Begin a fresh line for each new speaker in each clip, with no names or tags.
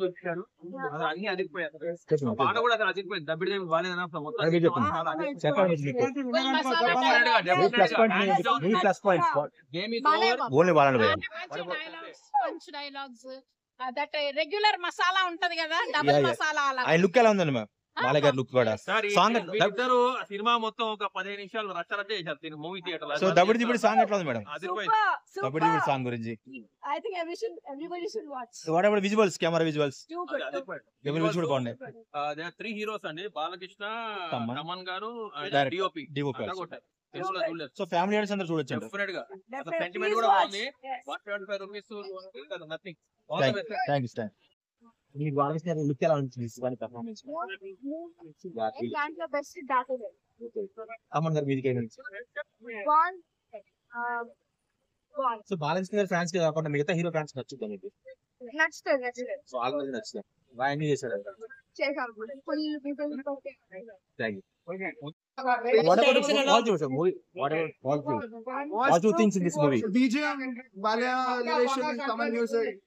వచ్చారు అన్ని అదిరిపోయారు పాట కూడా అసలు అదిరిపోయింది దబ్బిడి బాగాలేదన్నా
దట్ రెగ్యులర్ మసాలా ఉంటది కదా డబుల్ మసాలా అలా
ఆయన లుక్ ఎలా ఉందండి మ్యామ్ బాలయ్య గారి లుక్ కూడా సాంగ్
ఇద్దరు సినిమా మొత్తం ఒక 15 నిమిషాలు రచ్చరచ్చ చేశారు movie theatre
so దబిడి Dibidi song ఎట్లా ఉంది మేడం దబిడి దిబిడి సాంగ్ గురించి
I think everybody should watch.
What about visuals camera visuals visuals కూడా బాగున్నాయి
3 హీరోస్ అండి బాలకృష్ణ తమన్ గారు
డిఓపి సో ఫ్యామిలీ ఆడియన్స్ అందరూ చూడొచ్చు
డెఫినెట్ గా సెంటిమెంట్ కూడా బాగుంది 175 రూపీస్ నథింగ్
థ్యాంక్ యూ మీకు బాలకృష్ణ లుక్ ఎలా ఉంటుంది వారి పెర్ఫార్మెన్స్
దాంట్లో బెస్ట్ డాక్టర్
తమన్ గారి మ్యూజిక్ అయిన సో బాలకృష్ణ గారి ఫ్యాన్స్ కి కాకుండా మిగతా హీరో ఫ్యాన్స్ నచ్చుతుంది మీకు
నచ్చుతుంది
సో ఆల్రెడీ నచ్చుతుంది బాగా ఎంజాయ్ చేశారు thank you What about the positive sir? Movie. What about positive? Positive things in this movie.
BGM, Balya narration, Tamil music.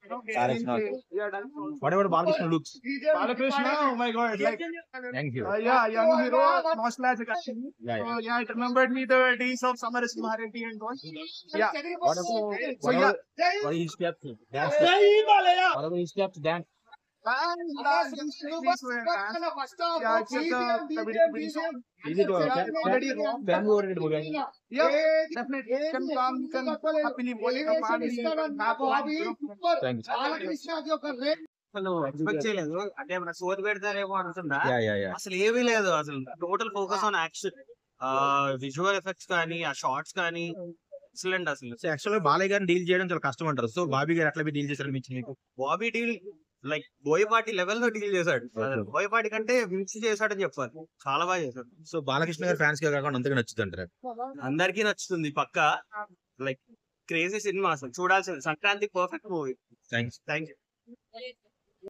What about Balakrishna looks?
Balakrishna, oh my God! Like,
Thank you.
yeah, young hero, nostalgic actually.
Yeah.
Yeah, it remembered me the days of Summer is Maharati and all. Yeah.
What are his steps? Dance. What are his steps? Dance. Is it fan overrated movie?
Yeah, definitely. Can come, can happily watch the family.
Thank you.
అసలు expect చేయలేదు అంటే మన సోది పెడతారేమో అనుకున్నా
Yeah.
అసలు ఏమీ లేదు అసలు total focus on action visual effects కానీ ఆ షార్ట్స్ కానీ ఎక్సలెంట్ అసలు
సో యాక్చువల్గా బాలయ్య గారిని డీల్ చేయడం చాలా కష్టం అంటారు సో బాబీ గారు ఎట్లా డీల్ చేశారు మీకు మీకు
Bobby deal like Boyapati level లో డీల్ చేశాడు బోయపాటి కంటే మిక్స్ చేశాడని చెప్పాలి చాలా బాగా చేశాడు
సో బాలకృష్ణ గారి ఫ్యాన్స్ గా కాకుండా అందరికీ నచ్చుతుంది అంటారు
అందరికీ నచ్చుతుంది పక్కా లైక్ క్రేజీ సినిమా అసలు చూడాల్సింది Sankranti perfect movie
thanks
thank you